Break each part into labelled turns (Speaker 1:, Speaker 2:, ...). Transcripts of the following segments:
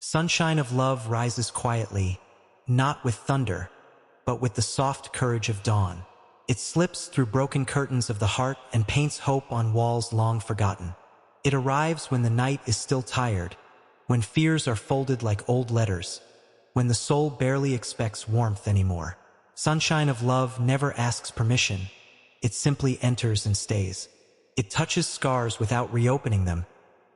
Speaker 1: Sunshine of love rises quietly, not with thunder, but with the soft courage of dawn. It slips through broken curtains of the heart and paints hope on walls long forgotten. It arrives when the night is still tired, when fears are folded like old letters, when the soul barely expects warmth anymore. Sunshine of love never asks permission. It simply enters and stays. It touches scars without reopening them,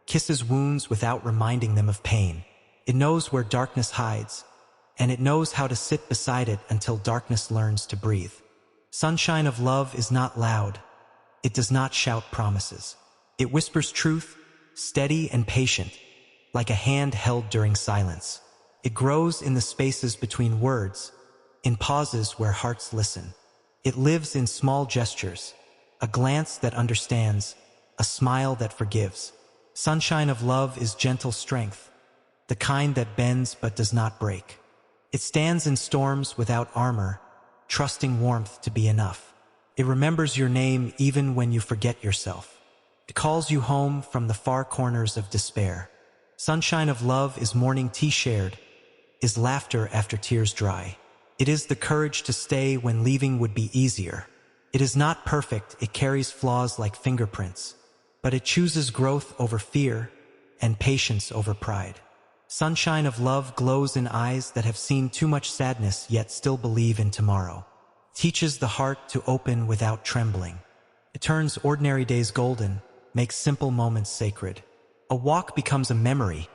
Speaker 1: kisses wounds without reminding them of pain. It knows where darkness hides, and it knows how to sit beside it until darkness learns to breathe. Sunshine of love is not loud. It does not shout promises. It whispers truth, steady and patient, like a hand held during silence. It grows in the spaces between words, in pauses where hearts listen. It lives in small gestures, a glance that understands, a smile that forgives. Sunshine of love is gentle strength, the kind that bends but does not break. It stands in storms without armor, trusting warmth to be enough. It remembers your name even when you forget yourself. It calls you home from the far corners of despair. Sunshine of love is morning tea shared, is laughter after tears dry. It is the courage to stay when leaving would be easier. It is not perfect, it carries flaws like fingerprints, but it chooses growth over fear and patience over pride. Sunshine of love glows in eyes that have seen too much sadness yet still believe in tomorrow. It teaches the heart to open without trembling. It turns ordinary days golden, makes simple moments sacred. A walk becomes a memory,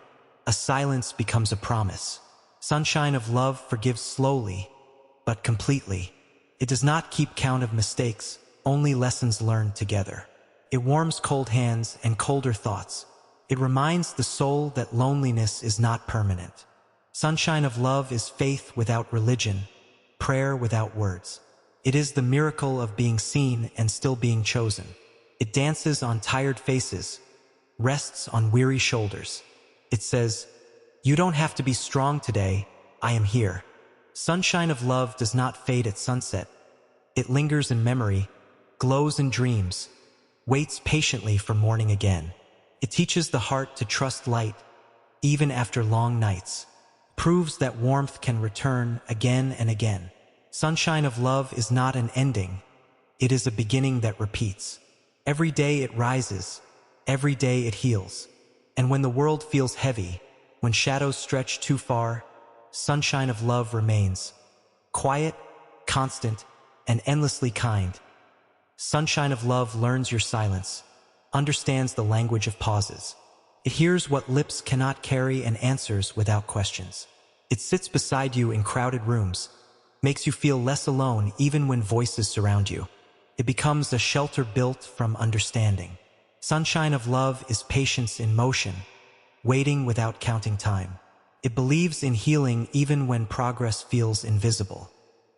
Speaker 1: a silence becomes a promise. Sunshine of love forgives slowly, but completely. It does not keep count of mistakes, only lessons learned together. It warms cold hands and colder thoughts. It reminds the soul that loneliness is not permanent. Sunshine of love is faith without religion, prayer without words. It is the miracle of being seen and still being chosen. It dances on tired faces, rests on weary shoulders. It says, "You don't have to be strong today, I am here." Sunshine of love does not fade at sunset. It lingers in memory, glows in dreams, waits patiently for morning again. It teaches the heart to trust light, even after long nights. Proves that warmth can return again and again. Sunshine of love is not an ending. It is a beginning that repeats. Every day it rises. Every day it heals. And when the world feels heavy, when shadows stretch too far, sunshine of love remains. Quiet, constant, and endlessly kind. Sunshine of love learns your silence, understands the language of pauses. It hears what lips cannot carry and answers without questions. It sits beside you in crowded rooms, makes you feel less alone even when voices surround you. It becomes a shelter built from understanding. Sunshine of love is patience in motion, waiting without counting time. It believes in healing even when progress feels invisible.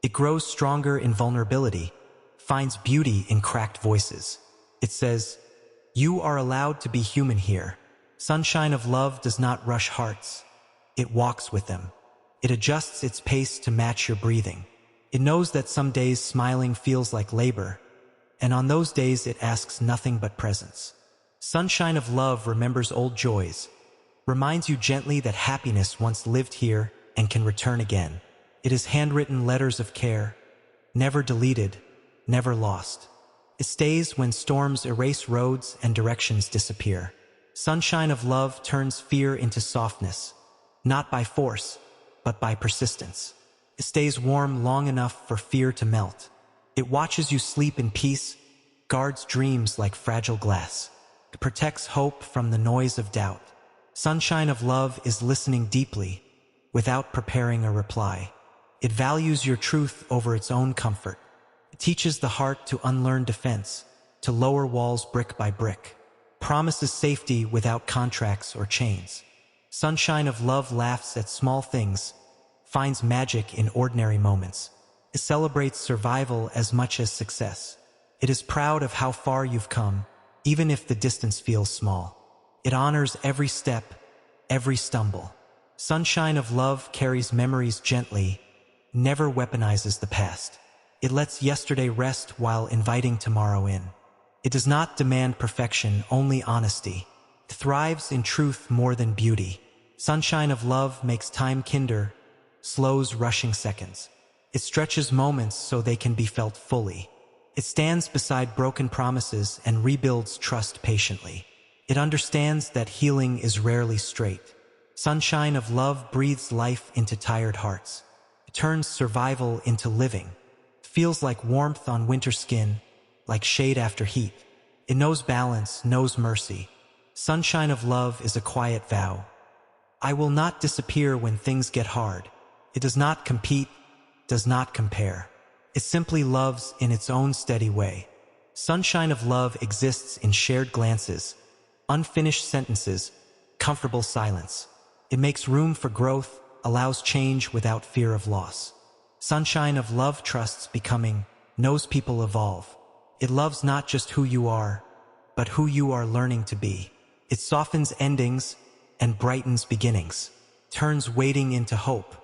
Speaker 1: It grows stronger in vulnerability, finds beauty in cracked voices. It says, "You are allowed to be human here." Sunshine of love does not rush hearts. It walks with them. It adjusts its pace to match your breathing. It knows that some days smiling feels like labor, and on those days it asks nothing but presence. Sunshine of love remembers old joys, reminds you gently that happiness once lived here and can return again. It is handwritten letters of care, never deleted, never lost. It stays when storms erase roads and directions disappear. Sunshine of love turns fear into softness, not by force, but by persistence. It stays warm long enough for fear to melt. It watches you sleep in peace, guards dreams like fragile glass. It protects hope from the noise of doubt. Sunshine of love is listening deeply, without preparing a reply. It values your truth over its own comfort. It teaches the heart to unlearn defense, to lower walls brick by brick. Promises safety without contracts or chains. Sunshine of love laughs at small things, finds magic in ordinary moments. It celebrates survival as much as success. It is proud of how far you've come, even if the distance feels small. It honors every step, every stumble. Sunshine of love carries memories gently, never weaponizes the past. It lets yesterday rest while inviting tomorrow in. It does not demand perfection, only honesty. It thrives in truth more than beauty. Sunshine of love makes time kinder, slows rushing seconds. It stretches moments so they can be felt fully. It stands beside broken promises and rebuilds trust patiently. It understands that healing is rarely straight. Sunshine of love breathes life into tired hearts. It turns survival into living. It feels like warmth on winter skin, like shade after heat. It knows balance, knows mercy. Sunshine of love is a quiet vow. I will not disappear when things get hard. It does not compete, does not compare. It simply loves in its own steady way. Sunshine of love exists in shared glances, unfinished sentences, comfortable silence. It makes room for growth, allows change without fear of loss. Sunshine of love trusts becoming, knows people evolve. It loves not just who you are, but who you are learning to be. It softens endings and brightens beginnings, turns waiting into hope.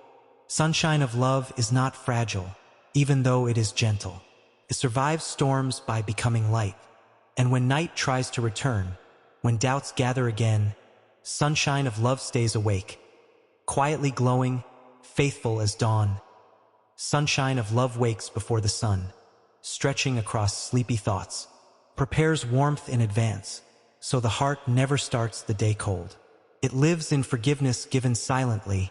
Speaker 1: Sunshine of love is not fragile, even though it is gentle. It survives storms by becoming light. And when night tries to return, when doubts gather again, sunshine of love stays awake, quietly glowing, faithful as dawn. Sunshine of love wakes before the sun, stretching across sleepy thoughts, prepares warmth in advance, so the heart never starts the day cold. It lives in forgiveness given silently,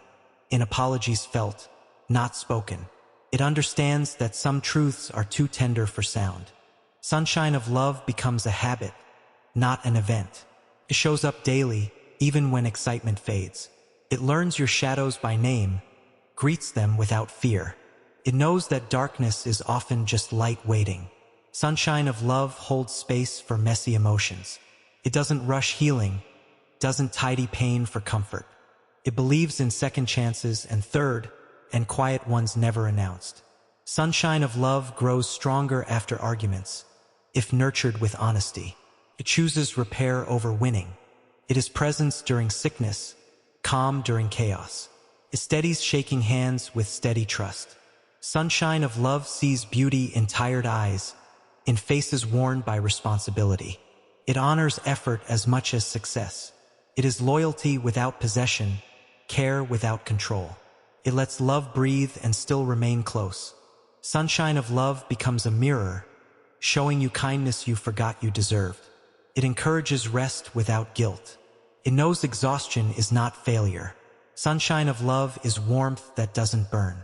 Speaker 1: in apologies felt, not spoken. It understands that some truths are too tender for sound. Sunshine of love becomes a habit, not an event. It shows up daily, even when excitement fades. It learns your shadows by name, greets them without fear. It knows that darkness is often just light waiting. Sunshine of love holds space for messy emotions. It doesn't rush healing, doesn't tidy pain for comfort. It believes in second chances and third and quiet ones never announced. Sunshine of love grows stronger after arguments, if nurtured with honesty. It chooses repair over winning. It is presence during sickness, calm during chaos. It steadies shaking hands with steady trust. Sunshine of love sees beauty in tired eyes, in faces worn by responsibility. It honors effort as much as success. It is loyalty without possession, care without control. It lets love breathe and still remain close. Sunshine of love becomes a mirror, showing you kindness you forgot you deserved. It encourages rest without guilt. It knows exhaustion is not failure. Sunshine of love is warmth that doesn't burn.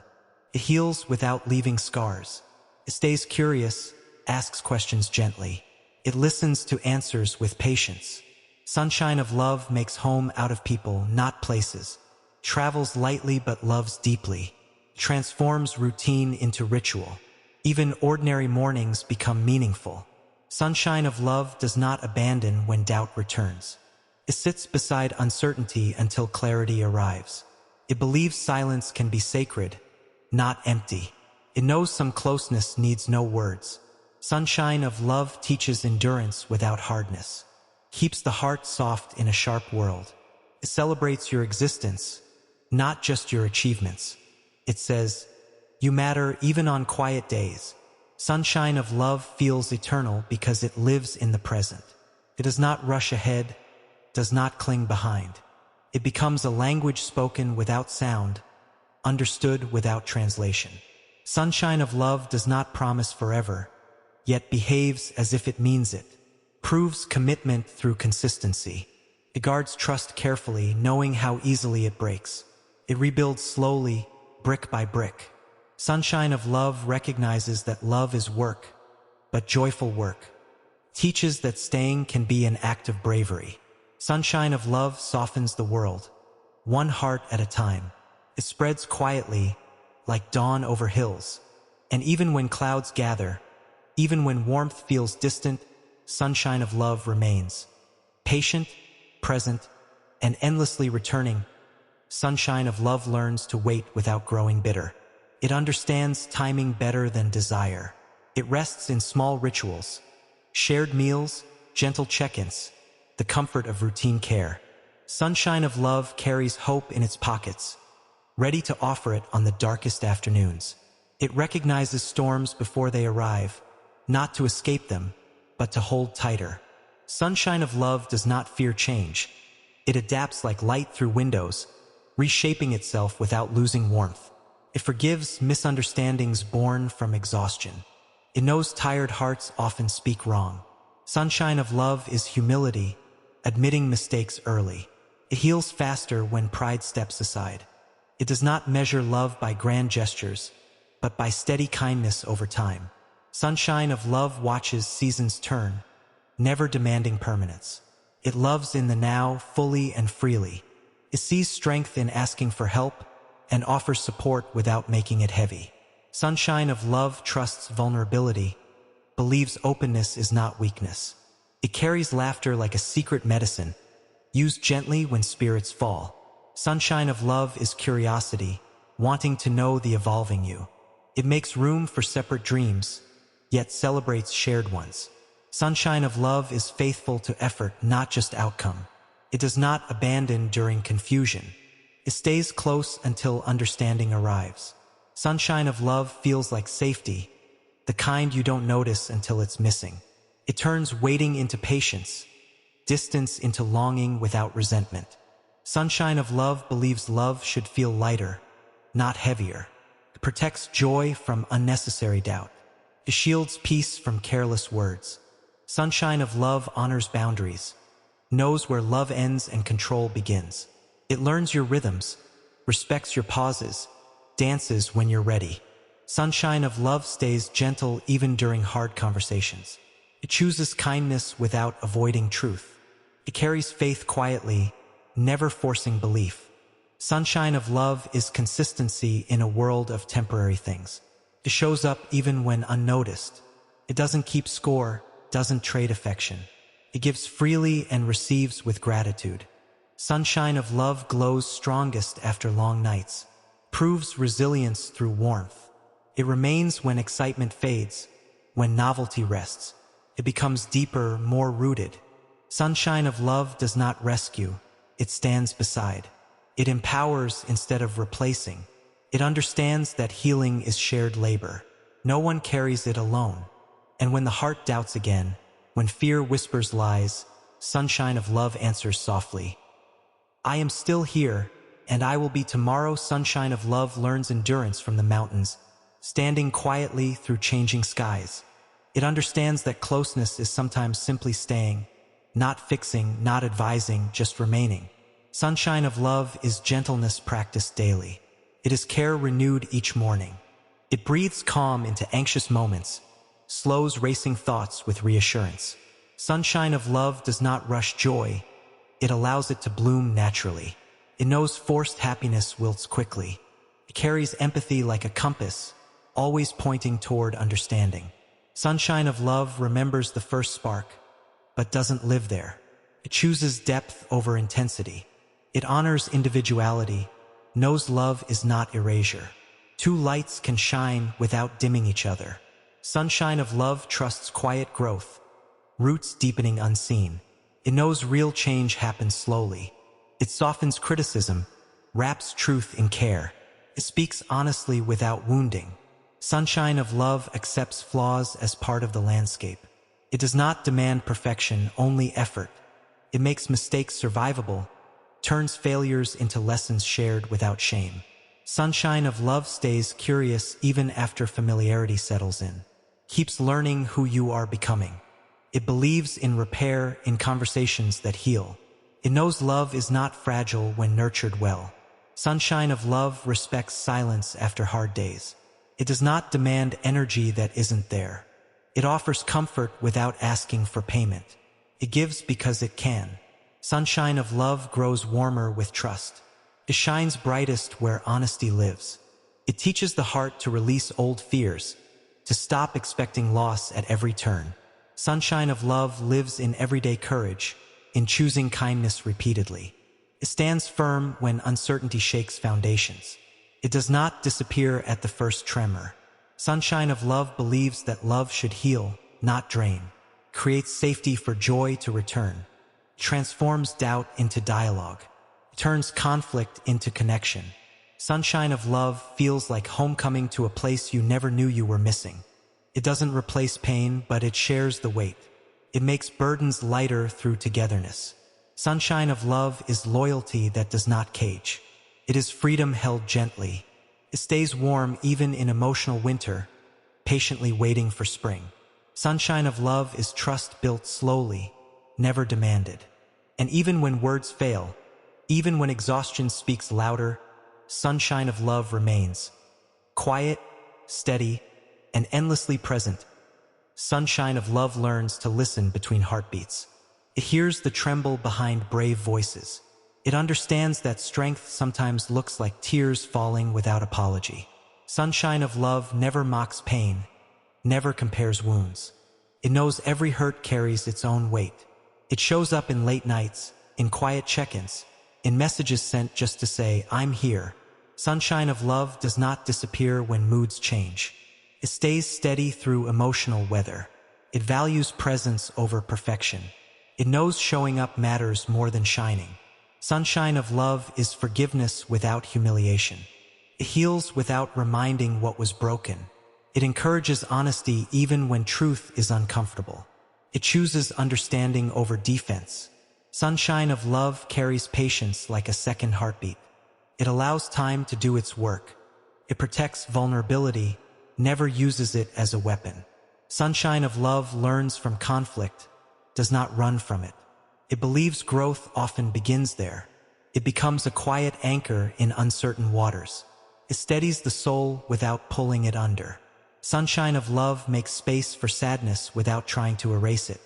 Speaker 1: It heals without leaving scars. It stays curious, asks questions gently. It listens to answers with patience. Sunshine of love makes home out of people, not places. Travels lightly but loves deeply. Transforms routine into ritual. Even ordinary mornings become meaningful. Sunshine of love does not abandon when doubt returns. It sits beside uncertainty until clarity arrives. It believes silence can be sacred, not empty. It knows some closeness needs no words. Sunshine of love teaches endurance without hardness. Keeps the heart soft in a sharp world. It celebrates your existence, not just your achievements. It says, you matter even on quiet days. Sunshine of love feels eternal because it lives in the present. It does not rush ahead, does not cling behind. It becomes a language spoken without sound, understood without translation. Sunshine of love does not promise forever, yet behaves as if it means it. Proves commitment through consistency. It guards trust carefully, knowing how easily it breaks. It rebuilds slowly, brick by brick. Sunshine of love recognizes that love is work, but joyful work. Teaches that staying can be an act of bravery. Sunshine of love softens the world, one heart at a time. It spreads quietly, like dawn over hills. And even when clouds gather, even when warmth feels distant, sunshine of love remains. Patient, present, and endlessly returning, sunshine of love learns to wait without growing bitter. It understands timing better than desire. It rests in small rituals, shared meals, gentle check-ins, the comfort of routine care. Sunshine of love carries hope in its pockets, ready to offer it on the darkest afternoons. It recognizes storms before they arrive, not to escape them, but to hold tighter. Sunshine of love does not fear change. It adapts like light through windows, reshaping itself without losing warmth. It forgives misunderstandings born from exhaustion. It knows tired hearts often speak wrong. Sunshine of love is humility, admitting mistakes early. It heals faster when pride steps aside. It does not measure love by grand gestures, but by steady kindness over time. Sunshine of love watches seasons turn, never demanding permanence. It loves in the now, fully and freely. It sees strength in asking for help and offers support without making it heavy. Sunshine of love trusts vulnerability, believes openness is not weakness. It carries laughter like a secret medicine, used gently when spirits fall. Sunshine of love is curiosity, wanting to know the evolving you. It makes room for separate dreams, yet celebrates shared ones. Sunshine of love is faithful to effort, not just outcome. It does not abandon during confusion. It stays close until understanding arrives. Sunshine of love feels like safety, the kind you don't notice until it's missing. It turns waiting into patience, distance into longing without resentment. Sunshine of love believes love should feel lighter, not heavier. It protects joy from unnecessary doubt. It shields peace from careless words. Sunshine of love honors boundaries, knows where love ends and control begins. It learns your rhythms, respects your pauses, dances when you're ready. Sunshine of love stays gentle even during hard conversations. It chooses kindness without avoiding truth. It carries faith quietly, never forcing belief. Sunshine of love is consistency in a world of temporary things. It shows up even when unnoticed. It doesn't keep score, doesn't trade affection. It gives freely and receives with gratitude. Sunshine of love glows strongest after long nights, proves resilience through warmth. It remains when excitement fades, when novelty rests. It becomes deeper, more rooted. Sunshine of love does not rescue, it stands beside. It empowers instead of replacing. It understands that healing is shared labor. No one carries it alone. And when the heart doubts again, when fear whispers lies, sunshine of love answers softly. I am still here, and I will be tomorrow. Sunshine of love learns endurance from the mountains, standing quietly through changing skies. It understands that closeness is sometimes simply staying, not fixing, not advising, just remaining. Sunshine of love is gentleness practiced daily. It is care renewed each morning. It breathes calm into anxious moments, slows racing thoughts with reassurance. Sunshine of love does not rush joy. It allows it to bloom naturally. It knows forced happiness wilts quickly. It carries empathy like a compass, always pointing toward understanding. Sunshine of love remembers the first spark, but doesn't live there. It chooses depth over intensity. It honors individuality, knows love is not erasure. Two lights can shine without dimming each other. Sunshine of love trusts quiet growth, roots deepening unseen. It knows real change happens slowly. It softens criticism, wraps truth in care. It speaks honestly without wounding. Sunshine of love accepts flaws as part of the landscape. It does not demand perfection, only effort. It makes mistakes survivable, turns failures into lessons shared without shame. Sunshine of love stays curious even after familiarity settles in. Keeps learning who you are becoming. It believes in repair, in conversations that heal. It knows love is not fragile when nurtured well. Sunshine of love respects silence after hard days. It does not demand energy that isn't there. It offers comfort without asking for payment. It gives because it can. Sunshine of love grows warmer with trust. It shines brightest where honesty lives. It teaches the heart to release old fears, to stop expecting loss at every turn. Sunshine of love lives in everyday courage, in choosing kindness repeatedly. It stands firm when uncertainty shakes foundations. It does not disappear at the first tremor. Sunshine of love believes that love should heal, not drain. Creates safety for joy to return. Transforms doubt into dialogue. Turns conflict into connection. Sunshine of love feels like homecoming to a place you never knew you were missing. It doesn't replace pain, but it shares the weight. It makes burdens lighter through togetherness. Sunshine of love is loyalty that does not cage. It is freedom held gently. It stays warm even in emotional winter, patiently waiting for spring. Sunshine of love is trust built slowly, never demanded. And even when words fail, even when exhaustion speaks louder, sunshine of love remains. Quiet, steady, and endlessly present. Sunshine of love learns to listen between heartbeats. It hears the tremble behind brave voices. It understands that strength sometimes looks like tears falling without apology. Sunshine of love never mocks pain, never compares wounds. It knows every hurt carries its own weight. It shows up in late nights, in quiet check-ins, in messages sent just to say, "I'm here." Sunshine of love does not disappear when moods change. It stays steady through emotional weather. It values presence over perfection. It knows showing up matters more than shining. Sunshine of love is forgiveness without humiliation. It heals without reminding what was broken. It encourages honesty even when truth is uncomfortable. It chooses understanding over defense. Sunshine of love carries patience like a second heartbeat. It allows time to do its work. It protects vulnerability, never uses it as a weapon. Sunshine of love learns from conflict, does not run from it. It believes growth often begins there. It becomes a quiet anchor in uncertain waters. It steadies the soul without pulling it under. Sunshine of love makes space for sadness without trying to erase it.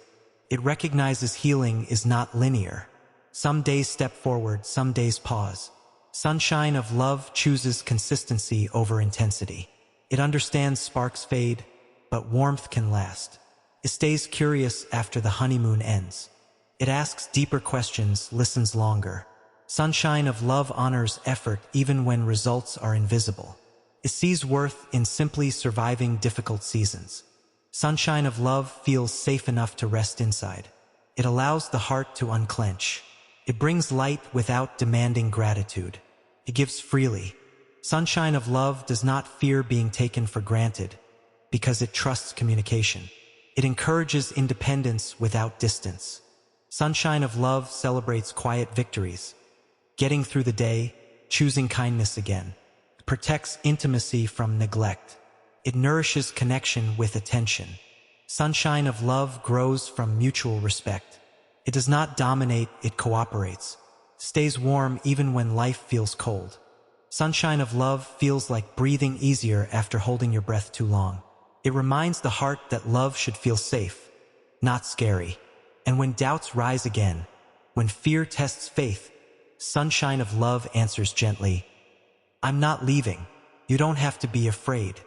Speaker 1: It recognizes healing is not linear. Some days step forward, some days pause. Sunshine of love chooses consistency over intensity. It understands sparks fade, but warmth can last. It stays curious after the honeymoon ends. It asks deeper questions, listens longer. Sunshine of love honors effort even when results are invisible. It sees worth in simply surviving difficult seasons. Sunshine of love feels safe enough to rest inside. It allows the heart to unclench. It brings light without demanding gratitude. It gives freely. Sunshine of love does not fear being taken for granted because it trusts communication. It encourages independence without distance. Sunshine of love celebrates quiet victories, getting through the day, choosing kindness again. It protects intimacy from neglect. It nourishes connection with attention. Sunshine of love grows from mutual respect. It does not dominate, it cooperates. Stays warm even when life feels cold. Sunshine of love feels like breathing easier after holding your breath too long. It reminds the heart that love should feel safe, not scary. And when doubts rise again, when fear tests faith, sunshine of love answers gently, "I'm not leaving. You don't have to be afraid."